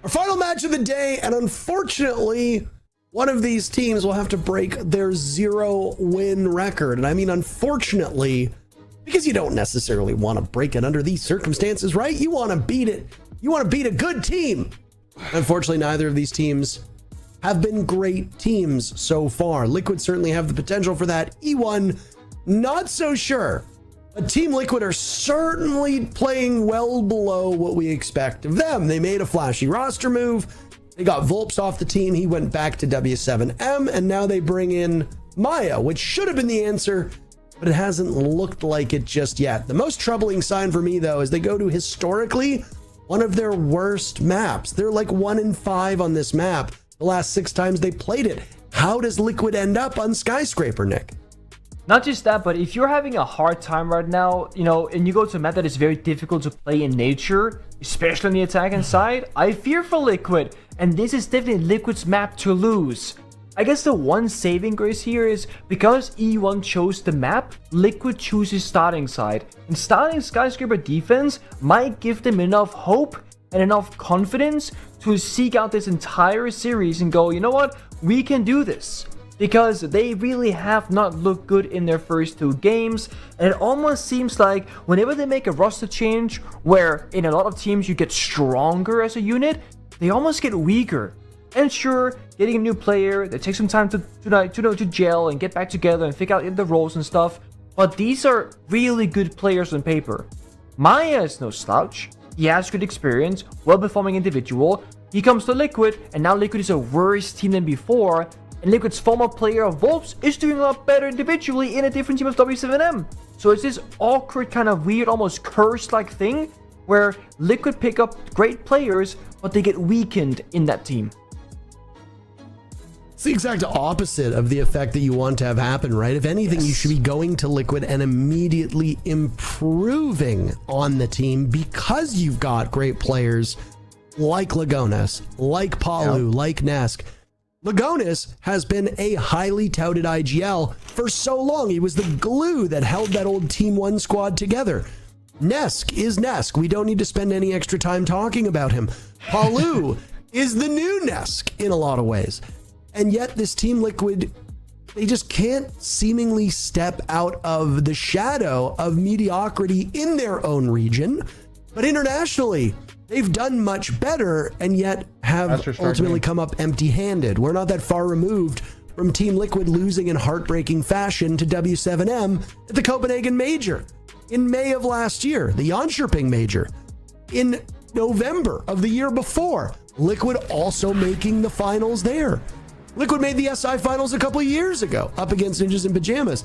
Our final match of the day, and unfortunately, one of these teams will have to break their 0-win record. And I mean, unfortunately, because you don't necessarily want to break it under these circumstances, right? You want to beat it. You want to beat a good team. Unfortunately, neither of these teams have been great teams so far. Liquid certainly have the potential for that. E1, not so sure. But Team Liquid are certainly playing well below what we expect of them. They made a flashy roster move. They got Volps off the team. He went back to W7M, and now they bring in Maya, which should have been the answer, but it hasn't looked like it just yet. The most troubling sign for me, though, is they go to historically one of their worst maps. They're like 1-5 on this map the last 6 times they played it. How does Liquid end up on Skyscraper, Nick? Not just that, but if you're having a hard time right now, and you go to a map that is very difficult to play in nature, especially on the attacking side, I fear for Liquid, and this is definitely Liquid's map to lose. I guess the one saving grace here is because E1 chose the map, Liquid chooses starting side, and starting Skyscraper defense might give them enough hope and enough confidence to seek out this entire series and go, you know what, we can do this. Because they really have not looked good in their first 2 games, and it almost seems like whenever they make a roster change where in a lot of teams you get stronger as a unit, they almost get weaker. And sure, getting a new player, they take some time to gel and get back together and figure out the roles and stuff, but these are really good players on paper. Maya is no slouch. He has good experience, well-performing individual. He comes to Liquid, and now Liquid is a worse team than before. And Liquid's former player Volps is doing a lot better individually in a different team of W7M. So it's this awkward, kind of weird, almost cursed-like thing where Liquid pick up great players, but they get weakened in that team. It's the exact opposite of the effect that you want to have happen, right? If anything, You should be going to Liquid and immediately improving on the team because you've got great players like Lagonas, like Palu, like Nesk. Lagonas has been a highly touted IGL for so long. He was the glue that held that old Team 1 squad together. Nesk is Nesk. We don't need to spend any extra time talking about him. Palu is the new Nesk in a lot of ways. And yet this Team Liquid, they just can't seemingly step out of the shadow of mediocrity in their own region. But internationally, they've done much better and yet have ultimately come up empty-handed. We're not that far removed from Team Liquid losing in heartbreaking fashion to W7M at the Copenhagen Major in May of last year, the Jönköping Major in November of the year before. Liquid also making the finals there. Liquid made the SI finals a couple of years ago up against Ninjas in Pajamas.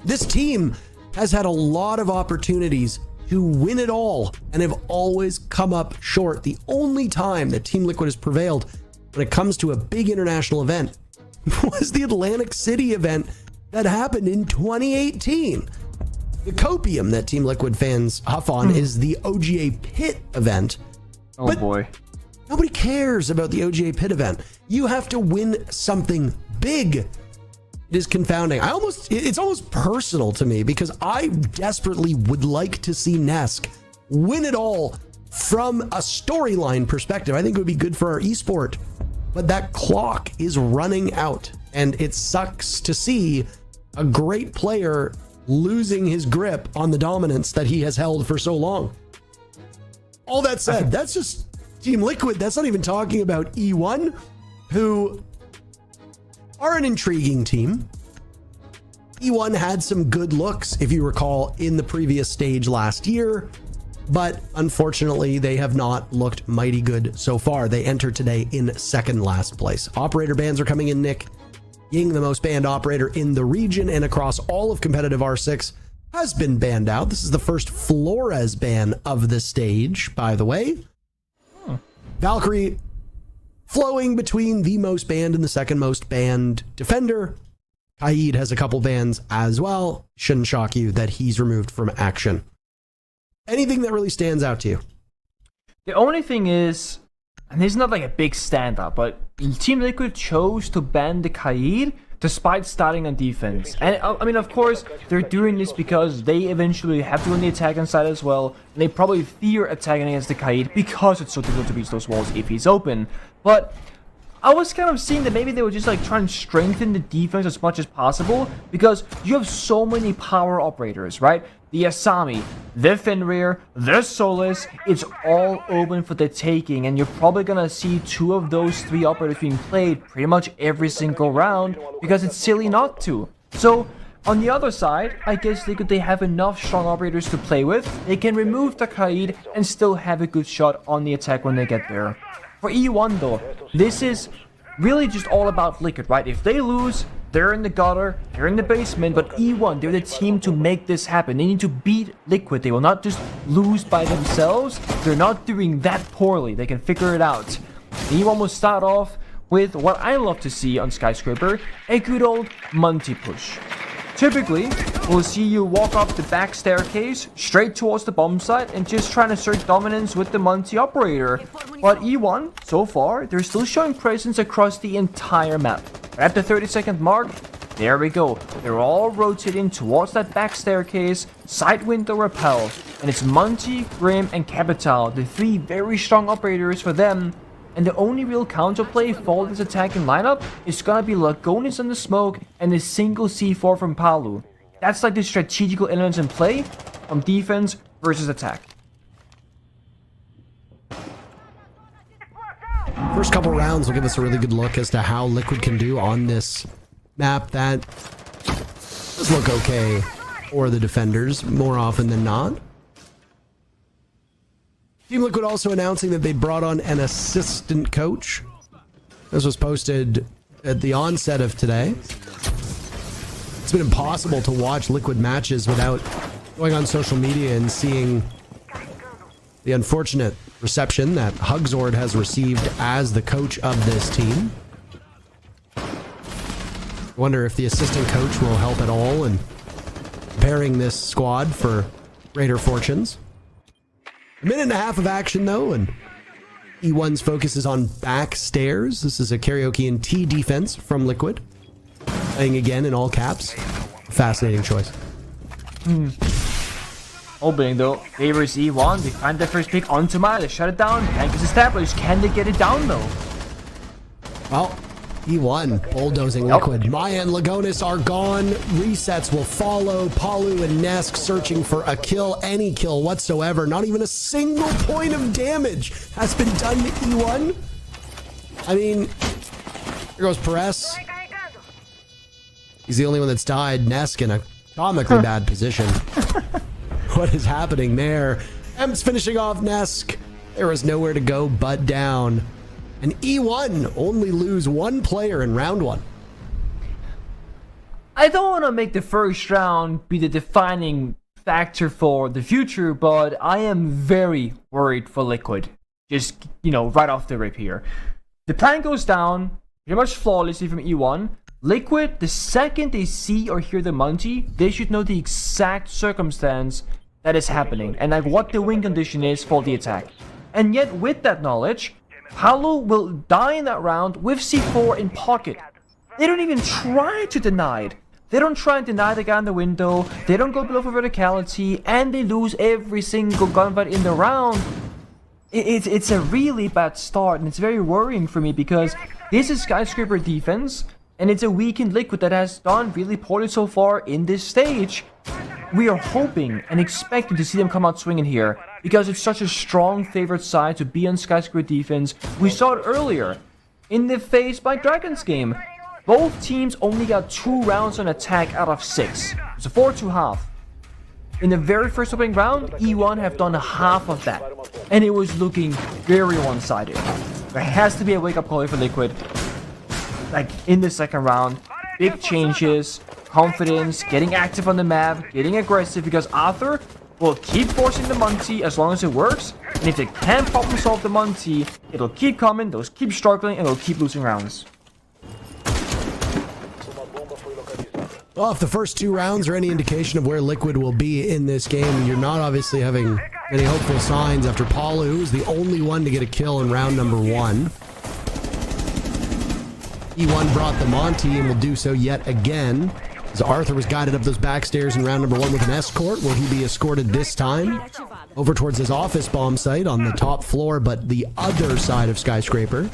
This team has had a lot of opportunities to win it all and have always come up short. The only time that Team Liquid has prevailed when it comes to a big international event was the Atlantic City event that happened in 2018. The copium that Team Liquid fans huff on is the OGA Pit event. Oh boy. Nobody cares about the OGA Pit event. You have to win something big. It is confounding. It's almost personal to me because I desperately would like to see Nesk win it all from a storyline perspective. I think it would be good for our esport, but that clock is running out and it sucks to see a great player losing his grip on the dominance that he has held for so long. All that said, that's just Team Liquid. That's not even talking about E1, who are an intriguing team. E1 had some good looks, if you recall, in the previous stage last year, but unfortunately, they have not looked mighty good so far. They entered today in second last place. Operator bans are coming in, Nick. Ying, the most banned operator in the region and across all of competitive R6, has been banned out. This is the first Flores ban of the stage, by the way. Valkyrie flowing between the most banned and the second most banned defender. Kaid has a couple bans as well. Shouldn't shock you that he's removed from action. Anything that really stands out to you? The only thing is, and this is not like a big standout, but Team Liquid chose to ban the Kaid despite starting on defense. And I mean, of course, they're doing this because they eventually have to go on the attacking side as well. And they probably fear attacking against the Kaid because it's so difficult to reach those walls if he's open. But I was kind of seeing that maybe they would just like try and strengthen the defense as much as possible, because you have so many power operators, right? The Asami, the Fenrir, the Solus, it's all open for the taking, and you're probably gonna see 2 of those 3 operators being played pretty much every single round, because it's silly not to. So on the other side, I guess they have enough strong operators to play with. They can remove the Kaid and still have a good shot on the attack when they get there. For E1 though, this is really just all about Liquid, right? If they lose, they're in the gutter, they're in the basement, but E1, they're the team to make this happen. They need to beat Liquid. They will not just lose by themselves. They're not doing that poorly. They can figure it out. E1 will start off with what I love to see on Skyscraper, a good old Monty push. Typically, we'll see you walk up the back staircase straight towards the bomb site and just trying to assert dominance with the Monty operator. But E1, so far, they're still showing presence across the entire map. At the 30-second mark, there we go. They're all rotating towards that back staircase, side window repel, and it's Monty, Grim, and Capital, the 3 very strong operators for them. And the only real counterplay for this attacking lineup is gonna be Lagonis in the smoke and a single C4 from Palu. That's like the strategical elements in play from defense versus attack. First couple rounds will give us a really good look as to how Liquid can do on this map that does look okay for the defenders more often than not. Team Liquid also announcing that they brought on an assistant coach. This was posted at the onset of today. It's been impossible to watch Liquid matches without going on social media and seeing the unfortunate reception that Hugzord has received as the coach of this team. I wonder if the assistant coach will help at all in preparing this squad for greater fortunes. A minute and a half of action though, and E1's focus is on back stairs. This is a karaoke and T defense from Liquid. Playing again in all caps. Fascinating choice. Opening though, favors E1. They find their first pick onto Maya. They shut it down. Tank is established. Can they get it down though? Well, E1 bulldozing Liquid. Maya and Lagonis are gone. Resets will follow. Palu and Nesk searching for a kill, any kill whatsoever. Not even a single point of damage has been done to E1. I mean, here goes Perez. He's the only one that's died. Nesk in a comically bad position. What is happening there? Em's finishing off Nesk. There is nowhere to go but down. And E1 only lose 1 player in round 1. I don't want to make the first round be the defining factor for the future, but I am very worried for Liquid. Just, right off the rip here. The plan goes down pretty much flawlessly from E1. Liquid, the second they see or hear the Monty, they should know the exact circumstance that is happening and like what the win condition is for the attack. And yet with that knowledge, Palu will die in that round with C4 in pocket. They don't even try to deny it. They don't try and deny the guy in the window. They don't go below for verticality, and they lose every single gunfight in the round. It's a really bad start, and it's very worrying for me because this is Skyscraper defense, and it's a weakened Liquid that has done really poorly so far in this stage. We are hoping and expecting to see them come out swinging here because it's such a strong favorite side to be on Skyscraper defense. We saw it earlier in the Phase by Dragons game. Both teams only got 2 rounds on attack out of 6. It's a 4-2 half. In the very first opening round, E1 have done half of that, and it was looking very one-sided. There has to be a wake-up call for Liquid. Like in the second round, big changes, confidence, getting active on the map, getting aggressive, because Arthur will keep forcing the Monty as long as it works, and if they can't problem solve the Monty, it'll keep coming, they'll keep struggling, and they'll keep losing rounds. Well, if the first 2 rounds are any indication of where Liquid will be in this game, you're not obviously having any hopeful signs after Palu, who's the only one to get a kill in round number 1. E1 brought the Monty and will do so yet again. As Arthur was guided up those back stairs in round number 1 with an escort. Will he be escorted this time? Over towards his office bomb site on the top floor, but the other side of Skyscraper.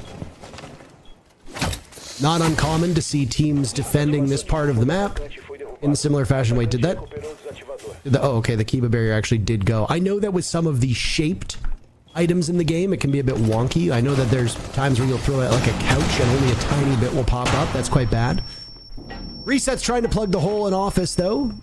Not uncommon to see teams defending this part of the map in a similar fashion. Wait, did that? Oh, okay, the Kiba barrier actually did go. I know that with some of the shaped items in the game, it can be a bit wonky. I know that there's times where you'll throw it like a couch and only a tiny bit will pop up. That's quite bad. Reset's trying to plug the hole in office, though.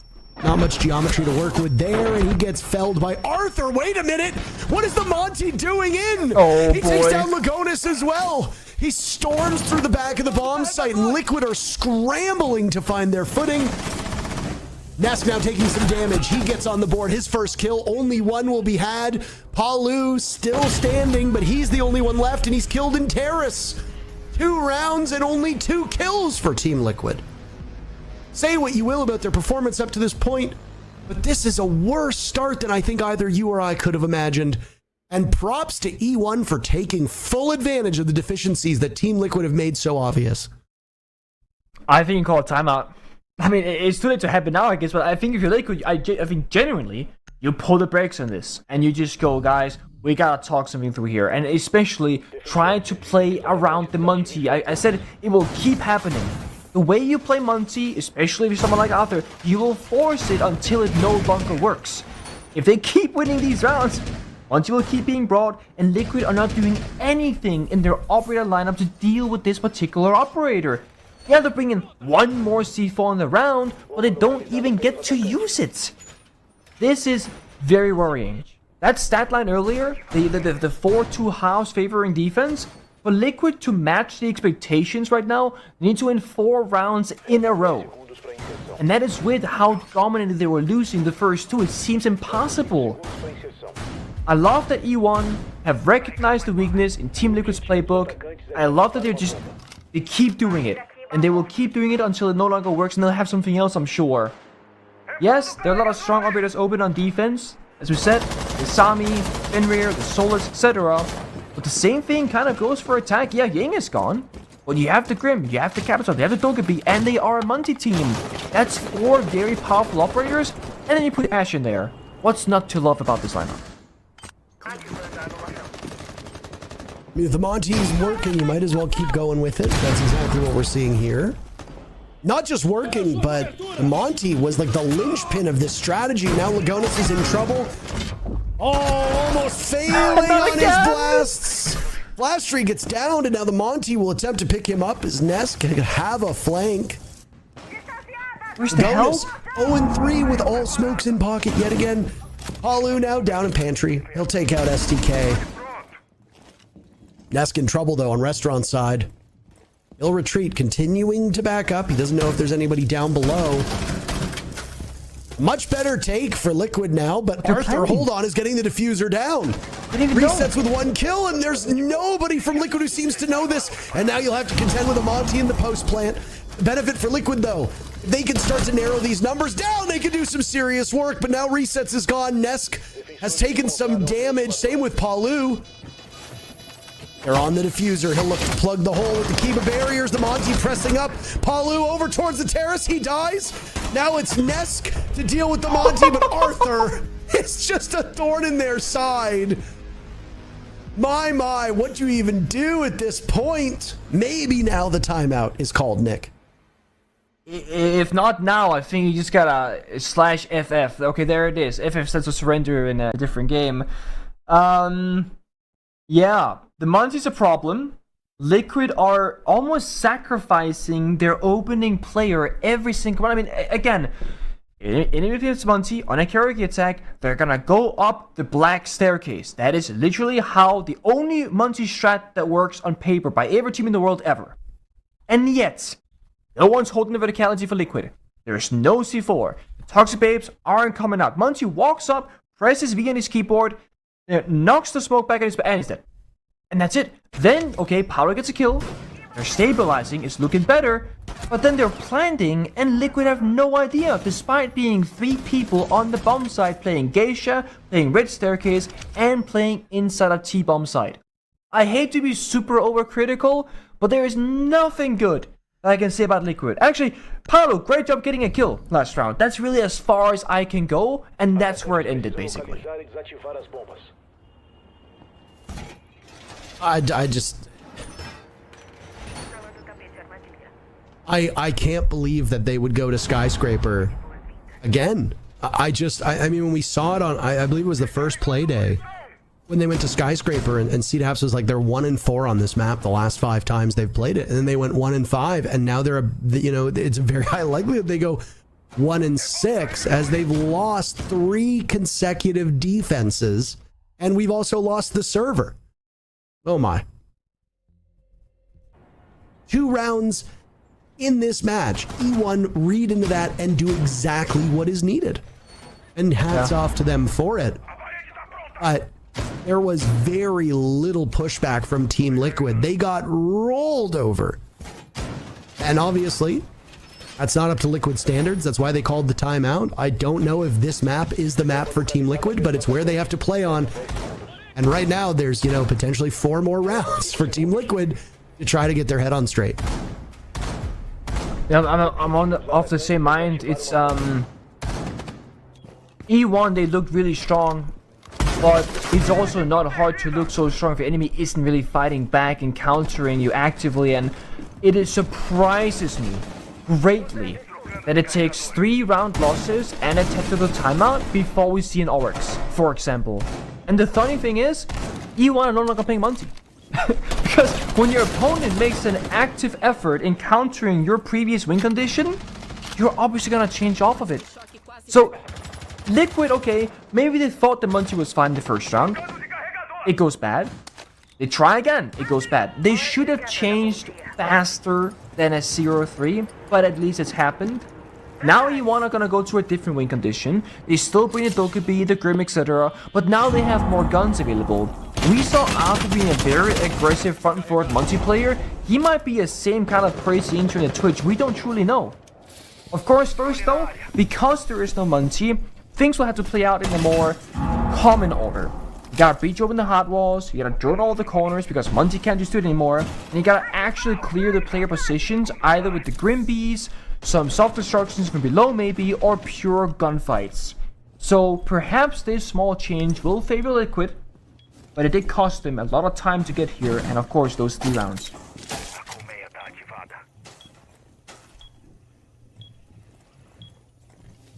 Not much geometry to work with there, and he gets felled by Arthur. Wait a minute! What is the Monty doing in? Oh, he takes down Lagonis as well. He storms through the back of the bomb site, and Liquid are scrambling to find their footing. Nesk now taking some damage. He gets on the board. His first kill. Only one will be had. Palu still standing, but he's the only one left, and he's killed in Terrace. 2 rounds and only 2 kills for Team Liquid. Say what you will about their performance up to this point, but this is a worse start than I think either you or I could have imagined. And props to E1 for taking full advantage of the deficiencies that Team Liquid have made so obvious. I think you call it timeout. I mean, it's too late to happen now, I guess, but I think if you're Liquid, I think genuinely, you pull the brakes on this, and you just go, guys, we gotta talk something through here, and especially try to play around the Monty. I said it will keep happening. The way you play Monty, especially if you're someone like Arthur, you will force it until it no longer works. If they keep winning these rounds, Monty will keep being brought, and Liquid are not doing anything in their operator lineup to deal with this particular operator. Yeah, they're bringing one more C4 in the round, but they don't even get to use it. This is very worrying. That stat line earlier, the 4-2 halves favoring defense, for Liquid to match the expectations right now, they need to win 4 rounds in a row. And that is with how dominantly they were losing the first 2. It seems impossible. I love that E1 have recognized the weakness in Team Liquid's playbook. I love that they keep doing it. And they will keep doing it until it no longer works, and they'll have something else, I'm sure. Yes, there are a lot of strong operators open on defense. As we said, the Sami, Fenrir, the Solus, etc. But the same thing kind of goes for attack. Yeah, Ying is gone. But you have the Grim, you have the Capital, you have the Togepi, and they are a Monty team. That's 4 very powerful operators, and then you put Ashe in there. What's not to love about this lineup? I mean, if the Monty's working, you might as well keep going with it. That's exactly what we're seeing here. Not just working, but the Monty was like the linchpin of this strategy. Now Lagonis is in trouble. Oh, almost failing on his blasts. Blastry gets down, and now the Monty will attempt to pick him up as Nesk can have a flank. Where's the help? 0-3 with all smokes in pocket yet again. Palu now down in pantry. He'll take out STK. Nesk in trouble, though, on restaurant side. He'll retreat, continuing to back up. He doesn't know if there's anybody down below. Much better take for Liquid now, but Arthur, hold on, is getting the diffuser down. Resets with 1 kill, and there's nobody from Liquid who seems to know this. And now you'll have to contend with a Monty in the post plant. Benefit for Liquid, though. If they can start to narrow these numbers down, they can do some serious work, but now Resets is gone. Nesk has taken some damage, same with Palu. They're on the diffuser. He'll look to plug the hole with the Kiba barriers. The Monty pressing up. Palu over towards the terrace. He dies. Now it's Nesk to deal with the Monty, but Arthur is just a thorn in their side. My, what do you even do at this point? Maybe now the timeout is called, Nick. If not now, I think you just gotta /FF. Okay, there it is. FF stands for surrender in a different game. Yeah, the Monty's a problem. Liquid are almost sacrificing their opening player every single one. I mean, again, in against Monty on a karaoke attack, they're gonna go up the black staircase. That is literally how the only Monty strat that works on paper by every team in the world ever. And yet, no one's holding the verticality for Liquid. There's no C4. The Toxic Babes aren't coming out. Monty walks up, presses V on his keyboard, knocks the smoke back at his back, and he's dead. And that's it. Then, okay, Power gets a kill. They're stabilizing, it's looking better. But then they're planting, and Liquid have no idea, despite being 3 people on the bomb site playing Geisha, playing Red Staircase, and playing inside a T-bomb site. I hate to be super overcritical, but there is nothing good that I can say about Liquid. Actually, Paulo, great job getting a kill last round. That's really as far as I can go, and that's where it ended, basically. I can't believe that they would go to Skyscraper again. I mean, when we saw it on, I believe it was the first play day, when they went to Skyscraper and CDAPS was like, they're 1-4 on this map the last 5 times they've played it. And then they went 1-5, and now they're, it's a very high likelihood they go 1-6 as they've lost 3 consecutive defenses. And we've also lost the server. Oh my. 2 rounds in this match. E1 read into that and do exactly what is needed. And hats off to them for it. But there was very little pushback from Team Liquid. They got rolled over. And obviously, that's not up to Liquid standards. That's why they called the timeout. I don't know if this map is the map for Team Liquid, but it's where they have to play on. And right now, there's, potentially 4 more rounds for Team Liquid to try to get their head on straight. Yeah, I'm off the same mind. It's E1, they looked really strong, but it's also not hard to look so strong if your enemy isn't really fighting back and countering you actively. And it surprises me greatly that it takes 3 round losses and a tactical timeout before we see an R6, for example. And the funny thing is, E1 are no longer playing Monty. Because when your opponent makes an active effort in countering your previous win condition, you're obviously gonna change off of it. So, Liquid, okay, maybe they thought the Monty was fine in the first round. It goes bad. They try again, it goes bad. They should have changed faster than a 0-3, but at least it's happened. Now E1 are gonna go to a different win condition. They still bring the Dokkaebi, the Grim, etc. But now they have more guns available. We saw after being a very aggressive front and forward multiplayer, he might be the same kind of crazy internet Twitch. We don't truly know. Of course, first though, because there is no Monty, things will have to play out in a more common order. You gotta breach open the hot walls, you gotta drone all the corners because Monty can't just do it anymore, and you gotta actually clear the player positions either with the Grim Bees, some soft destructions from below maybe, or pure gunfights. So perhaps this small change will favor Liquid, but it did cost them a lot of time to get here, and of course those 3 rounds.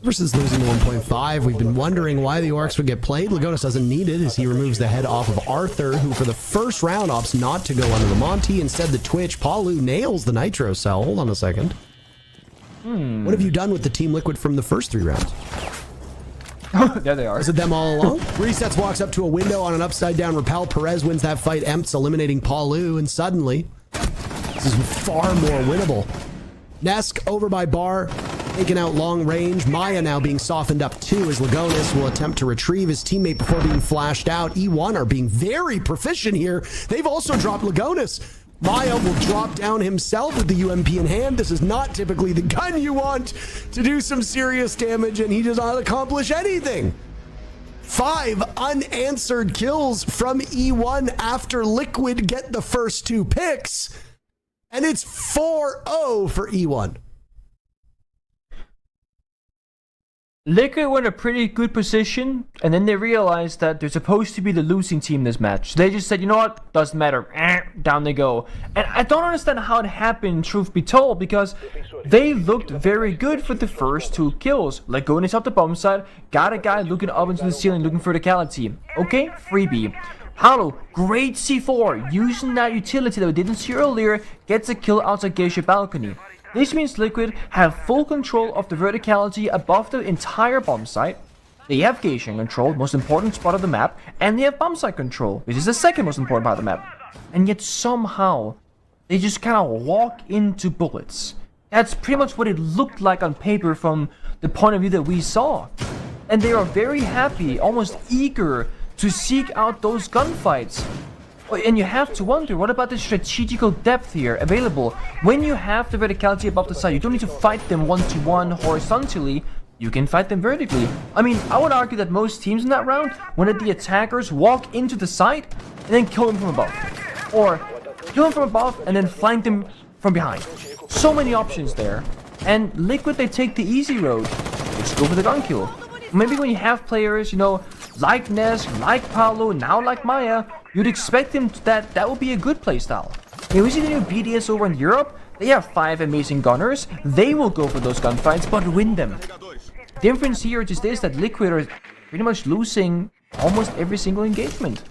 Versus losing to 1.5, we've been wondering why the Orcs would get played. Lagonis doesn't need it as he removes the head off of Arthur, who for the first round opts not to go under the Monty. Instead the Twitch. Palu nails the Nitro cell. Hold on a second. What have you done with the Team Liquid from the first 3 rounds? There they are. Is it them all along? Resets walks up to a window on an upside down rappel. Perez wins that fight. Emps eliminating Palu, and suddenly this is far more winnable. Nesk over by Bar, taking out long range. Maya now being softened up too as Lagonis will attempt to retrieve his teammate before being flashed out. E1 are being very proficient here. They've also dropped Lagonis. Maya will drop down himself with the UMP in hand. This is not typically the gun you want to do some serious damage, and he does not accomplish anything. 5 unanswered kills from E1 after Liquid get the first 2 picks, and it's 4-0 for E1. Liquid were in a pretty good position, and then they realized that they're supposed to be the losing team this match. So they just said, you know what, doesn't matter, down they go. And I don't understand how it happened, truth be told, because they looked very good for the first 2 kills. Lagonis up the bomb side, got a guy looking up into the ceiling looking for verticality. Okay, freebie. Paulo, great C4, using that utility that we didn't see earlier, gets a kill outside Geisha balcony. This means Liquid have full control of the verticality above the entire bomb site. They have Geisha control, most important spot of the map, and they have bomb site control, which is the second most important part of the map. And yet somehow, they just kind of walk into bullets. That's pretty much what it looked like on paper from the point of view that we saw. And they are very happy, almost eager to seek out those gunfights. And you have to wonder, what about the strategical depth here available? When you have the verticality above the site, you don't need to fight them one-to-one horizontally, you can fight them vertically. I mean, I would argue that most teams in that round wanted the attackers walk into the site and then kill them from above. or kill him from above and then flank them from behind. So many options there. And Liquid, they take the easy road. Let's go for the gun kill. Maybe when you have players, you know, like Nesk, like Paulo, now like Maya, you'd expect them that would be a good playstyle. You know, we see the new BDS over in Europe. They have 5 amazing gunners. They will go for those gunfights, but win them. Difference here just is that Liquid are pretty much losing almost every single engagement.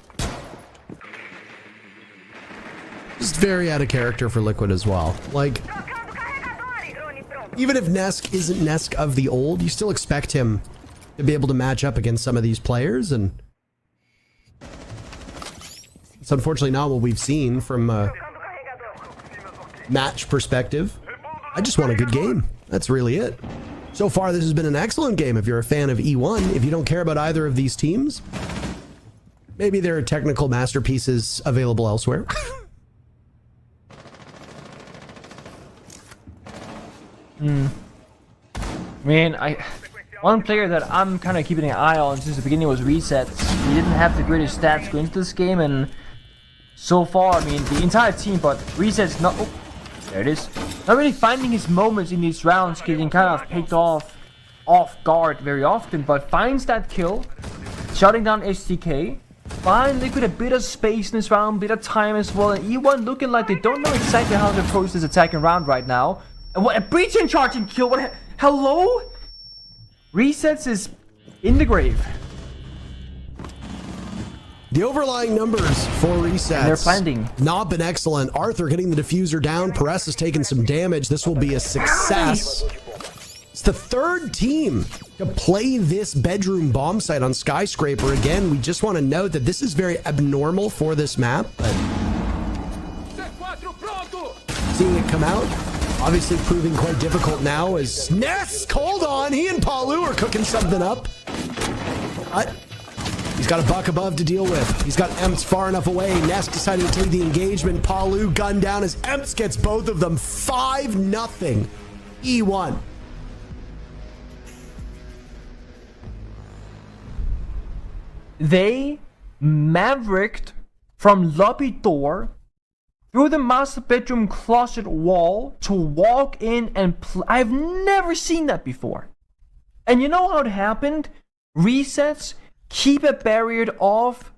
Just very out of character for Liquid as well. Like, even if Nesk isn't Nesk of the old, you still expect him to be able to match up against some of these players, and it's unfortunately not what we've seen from a match perspective. I just want a good game. That's really it. So far, this has been an excellent game. If you're a fan of E1, if you don't care about either of these teams, maybe there are technical masterpieces available elsewhere. One player that I'm kind of keeping an eye on since the beginning was Resets. He didn't have the greatest stats going into this game, and so far, I mean, the entire team, but Resets not... Oh, there it is. Not really finding his moments in these rounds, getting kind of picked off guard very often, but finds that kill, shutting down STK. Find Liquid a bit of space in this round, bit of time as well, and E1 looking like they don't know exactly how to approach this attacking round right now. And what a breach and charging kill! What? Hello? Resets is in the grave. The overlying numbers for Resets. And they're planting. Not been excellent. Arthur getting the diffuser down. Perez has taken some damage. This will be a success. It's the 3rd team to play this bedroom bomb site on Skyscraper. Again, we just want to note that this is very abnormal for this map, but seeing it come out, obviously proving quite difficult now as Nesk, hold on, he and Palu are cooking something up. He's got a buck above to deal with. He's got Emps far enough away. Nesk decided to take the engagement. Palu gunned down as Emps gets both of them. 5-0 E1. They mavericked from lobby door through the master bedroom closet wall to walk in and I've never seen that before. And you know how it happened? Resets keep a barrier off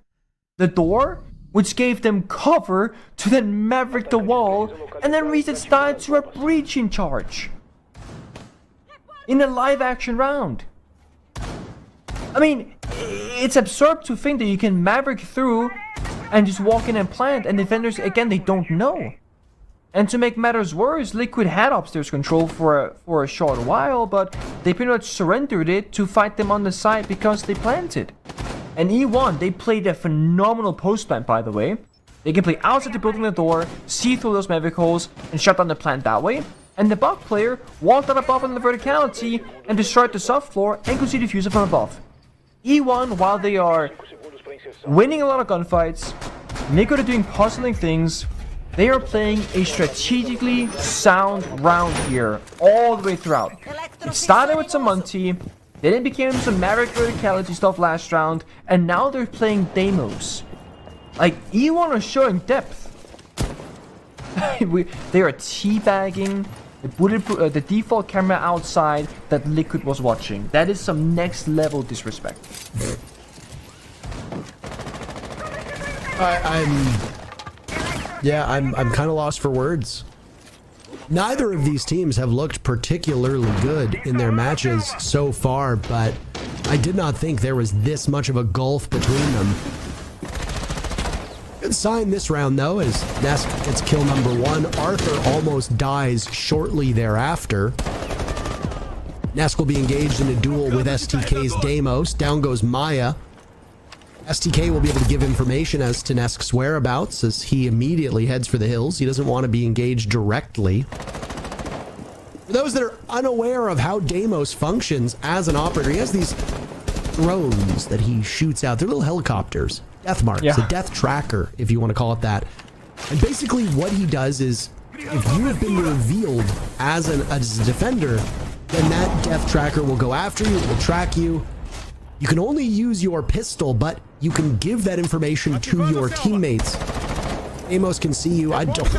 the door, which gave them cover to then maverick the wall, and then Resets died to a breaching charge in a live action round. I mean, it's absurd to think that you can maverick through and just walk in and plant, and defenders, again, they don't know. And to make matters worse, Liquid had upstairs control for a short while, but they pretty much surrendered it to fight them on the side because they planted. And E1, they played a phenomenal post plant, by the way. They can play outside the building the door, see through those maverick holes, and shut down the plant that way. And the bug player walked out above on the verticality and destroyed the subfloor and could see the diffuser from above. E1, while they are winning a lot of gunfights, Liquid are doing puzzling things, they are playing a strategically sound round here all the way throughout. It started with some Monty, then it became some Maverick verticality stuff last round, and now they're playing Deimos. Like, E1 are showing depth. They are teabagging the default camera outside that Liquid was watching. That is some next level disrespect. I'm kind of lost for words. Neither of these teams have looked particularly good in their matches so far, but I did not think there was this much of a gulf between them. Good sign this round, though, as Nesk gets kill number 1. Arthur almost dies shortly thereafter. Nesk will be engaged in a duel with STK's Deimos. Down goes Maya. STK will be able to give information as to Nesk's whereabouts as he immediately heads for the hills. He doesn't want to be engaged directly. For those that are unaware of how Deimos functions as an operator, he has these drones that he shoots out. They're little helicopters. Death marks, a death tracker, if you want to call it that. And basically what he does is, if you have been revealed as a defender, then that death tracker will go after you, it will track you. You can only use your pistol, but you can give that information to your teammates. Amos can see you. I don't.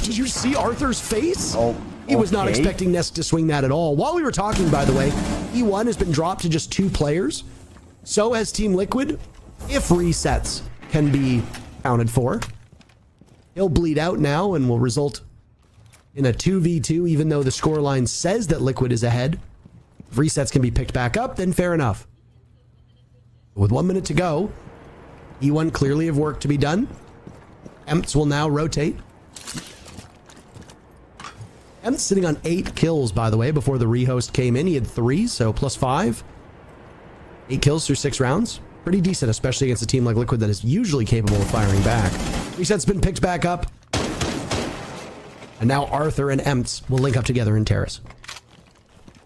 Did you see Arthur's face? Oh, he was not okay. expecting Nesk to swing that at all. While we were talking, by the way, E1 has been dropped to just 2 players. So has Team Liquid. If resets can be counted for, he'll bleed out now and will result in a 2v2, even though the scoreline says that Liquid is ahead. If resets can be picked back up, then fair enough. With 1 minute to go, E1 clearly have work to be done. Emps will now rotate. Emps sitting on 8 kills, by the way, before the rehost came in. He had 3, so +5. 8 kills through 6 rounds. Pretty decent, especially against a team like Liquid that is usually capable of firing back. Reset's been picked back up. And now Arthur and Emps will link up together in Terrace.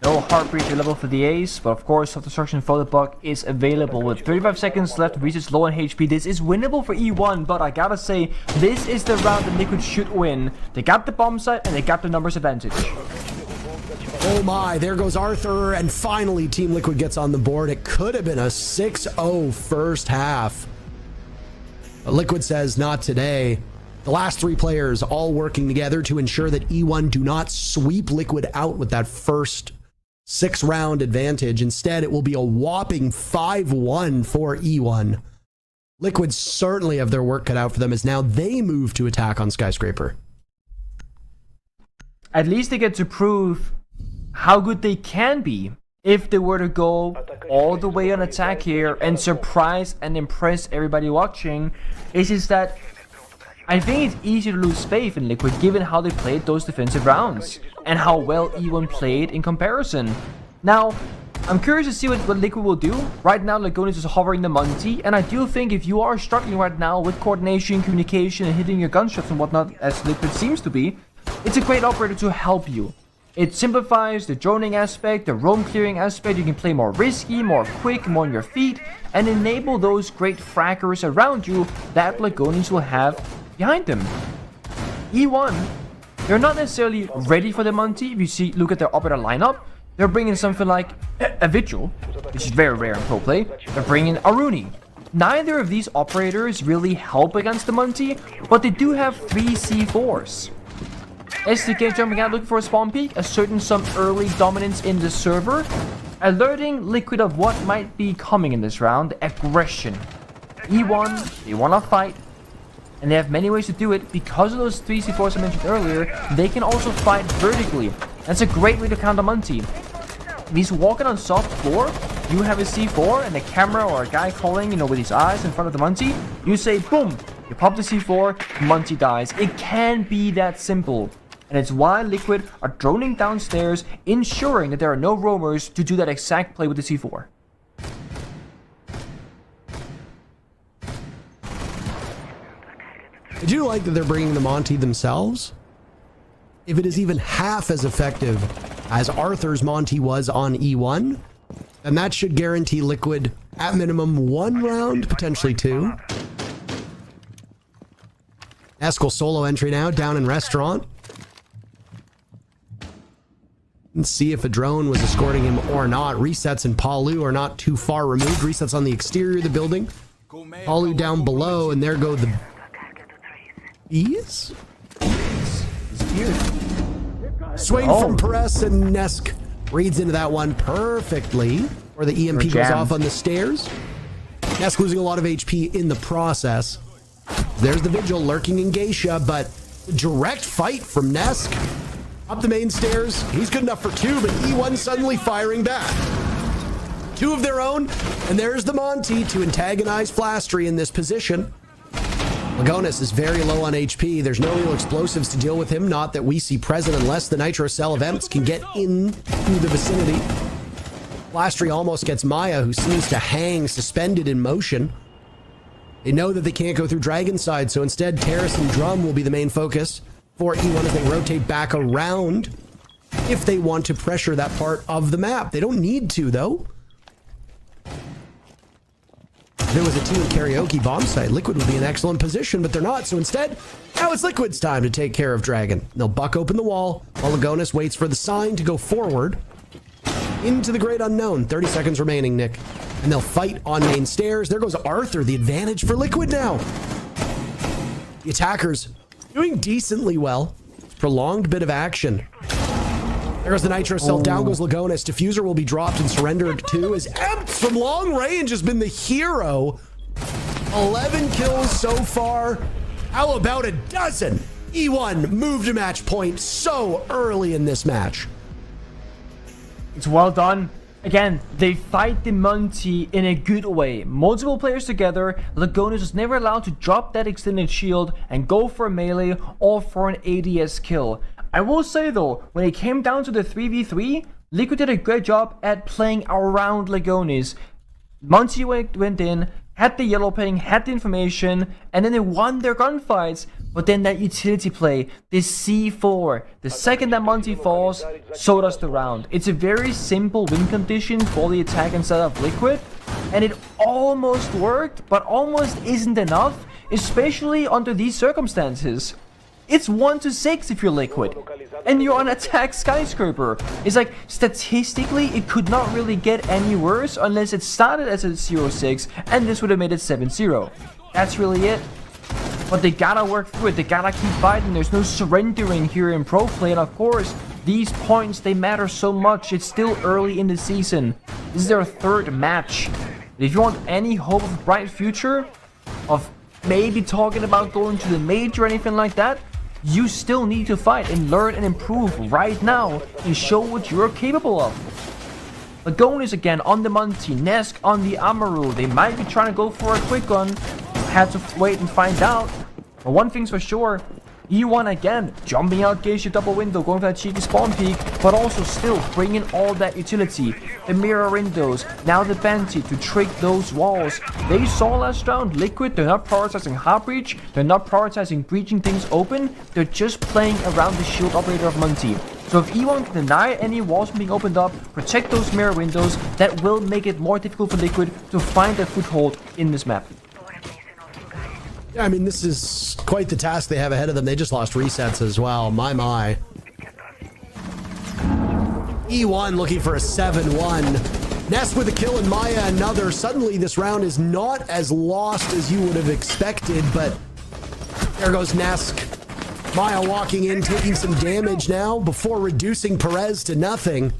No Heartbreaker level for the ace, but of course self-destruction photo bug is available. With 35 seconds left, Reset's low on HP. This is winnable for E1, but I gotta say, this is the round that Liquid should win. They got the bomb site and they got the numbers advantage. Oh my, there goes Arthur, and finally Team Liquid gets on the board. It could have been a 6-0 first half. But Liquid says not today. The last 3 players all working together to ensure that E1 do not sweep Liquid out with that first 6-round advantage. Instead, it will be a whopping 5-1 for E1. Liquid certainly have their work cut out for them as now they move to attack on Skyscraper. At least they get to prove how good they can be if they were to go all the way on attack here and surprise and impress everybody watching. It's just that I think it's easy to lose faith in Liquid given how they played those defensive rounds and how well E1 played in comparison. Now, I'm curious to see what Liquid will do. Right now, Lagonis is hovering the Monty, and I do think if you are struggling right now with coordination, communication, and hitting your gunshots and whatnot, as Liquid seems to be, it's a great operator to help you. It simplifies the droning aspect, the roam clearing aspect. You can play more risky, more quick, more on your feet, and enable those great fraggers around you that Lagonis will have behind them. E1, they're not necessarily ready for the Monty. If you look at their operator lineup, they're bringing something like a Vigil, which is very rare in pro play. They're bringing a Rooney. Neither of these operators really help against the Monty, but they do have 3 C4s. SDK jumping out looking for a spawn peek, asserting some early dominance in the server, alerting Liquid of what might be coming in this round, aggression. E1, they want to fight, and they have many ways to do it. Because of those 3 C4s I mentioned earlier, they can also fight vertically. That's a great way to counter Monty. If he's walking on soft floor, you have a C4 and a camera or a guy calling, with his eyes in front of the Monty, you say boom, you pop the C4, Monty dies. It can be that simple. And it's why Liquid are droning downstairs, ensuring that there are no roamers to do that exact play with the C4. I do like that they're bringing the Monty themselves. If it is even half as effective as Arthur's Monty was on E1, then that should guarantee Liquid at minimum 1 round, potentially 2. Eskel solo entry now, down in restaurant. Let's see if a drone was escorting him or not. Resets and Palu are not too far removed. Resets on the exterior of the building. Palu down below, and there go the bees? Swing from Perez, and Nesk reads into that one perfectly. Where the EMP goes off on the stairs. Nesk losing a lot of HP in the process. There's the Vigil lurking in Geisha, but direct fight from Nesk. Up the main stairs. He's good enough for 2, but E1 suddenly firing back. 2 of their own, and there's the Monty to antagonize Flastry in this position. Lagonis is very low on HP. There's no real explosives to deal with him, not that we see present unless the Nitro Cell of Emps can get into the vicinity. Flastry almost gets Maya, who seems to hang suspended in motion. They know that they can't go through Dragon side, so instead Terrace and Drum will be the main focus for E1 as they rotate back around if they want to pressure that part of the map. They don't need to, though. If there was a team karaoke bomb site, Liquid would be in excellent position, but they're not. So instead, now it's Liquid's time to take care of Dragon. They'll buck open the wall while Lagonis waits for the sign to go forward into the great unknown. 30 seconds remaining, Nick. And they'll fight on main stairs. There goes Arthur, the advantage for Liquid now. The attackers doing decently well. Prolonged bit of action. There goes the Nitro cell. Down goes Lagonis. Diffuser will be dropped and surrendered too, as Emps from long range has been the hero. 11 kills so far. How about a dozen? E1 moved to match point so early in this match. It's well done. Again, they fight the Monty in a good way. Multiple players together. Lagonis was never allowed to drop that extended shield and go for a melee or for an ADS kill. I will say though, when it came down to the 3v3, Liquid did a great job at playing around Lagonis. Monty went in, had the yellow ping, had the information, and then they won their gunfights. But then that utility play, this C4, the second that Monty falls, so does the round. It's a very simple win condition for the attack inside of Liquid, and it almost worked, but almost isn't enough, especially under these circumstances. It's 1-6 if you're Liquid, and you're on attack skyscraper. It's like, statistically, it could not really get any worse unless it started as a 0-6, and this would have made it 7-0. That's really it. But they gotta work through it, they gotta keep fighting, there's no surrendering here in pro play, and of course, these points, they matter so much. It's still early in the season. This is their third match. If you want any hope of a bright future, of maybe talking about going to the major or anything like that, you still need to fight and learn and improve right now and show what you're capable of. Lagonis again on the Monty, Nesk on the Amaru. They might be trying to go for a quick one. Had to wait and find out. But one thing's for sure, E1 again, jumping out Geisha double window, going for that cheeky spawn peek, but also still bringing all that utility. The mirror windows, now the Banty to trick those walls. They saw last round, Liquid, they're not prioritizing hard breach, they're not prioritizing breaching things open, they're just playing around the shield operator of Monty. So if E1 can deny any walls being opened up, protect those mirror windows, that will make it more difficult for Liquid to find a foothold in this map. Yeah, I mean, this is quite the task they have ahead of them. They just lost resets as well. My. E1 looking for a 7-1. Nest with a kill and Maya another. Suddenly, this round is not as lost as you would have expected, but there goes Nesk. Maya walking in, taking some damage now before reducing Perez to nothing.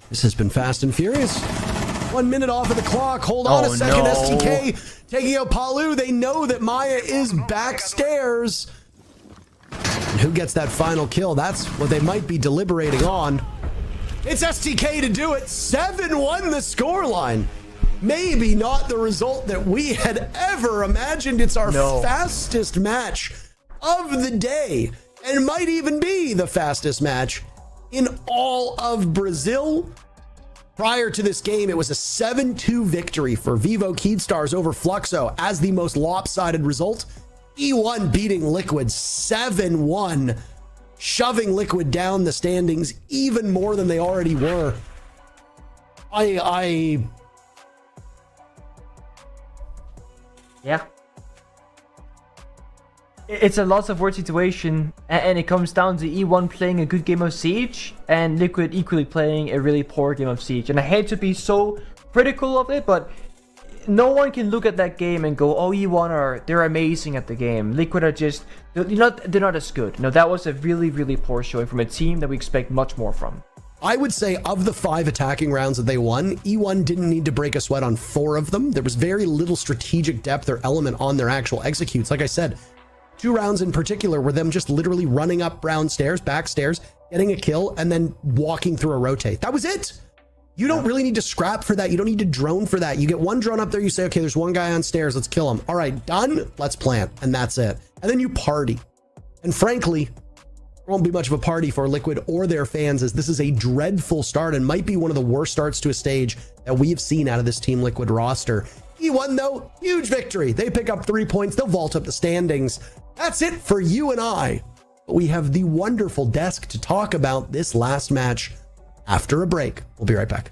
This has been fast and furious. 1 minute off of the clock. Hold on a second. No. STK taking out Palu. They know that Maya is backstairs. And who gets that final kill? That's what they might be deliberating on. It's STK to do it. 7-1 the scoreline. Maybe not the result that we had ever imagined. It's our fastest match of the day, and might even be the fastest match in all of Brazil. Prior to this game, it was a 7-2 victory for Vivo Keydstars over Fluxo as the most lopsided result. E1 beating Liquid 7-1, shoving Liquid down the standings even more than they already were. Yeah. It's a lots of word situation, and it comes down to E1 playing a good game of Siege and Liquid equally playing a really poor game of Siege. And I hate to be so critical of it, but no one can look at that game and go, oh, E1 they're amazing at the game. Liquid are just, they're not as good. No, that was a really, really poor showing from a team that we expect much more from. I would say of the 5 attacking rounds that they won, E1 didn't need to break a sweat on 4 of them. There was very little strategic depth or element on their actual executes. Like I said, 2 rounds in particular were them just literally running up brown stairs, back stairs, getting a kill, and then walking through a rotate. That was it. You don't really need to scrap for that. You don't need to drone for that. You get 1 drone up there, you say, okay, there's 1 guy on stairs, let's kill him. All right, done, let's plant, and that's it. And then you party. And frankly, there won't be much of a party for Liquid or their fans, as this is a dreadful start and might be one of the worst starts to a stage that we have seen out of this Team Liquid roster. E1 though, huge victory. They pick up 3 points, they'll vault up the standings. That's it for you and I. But we have the wonderful desk to talk about this last match after a break. We'll be right back.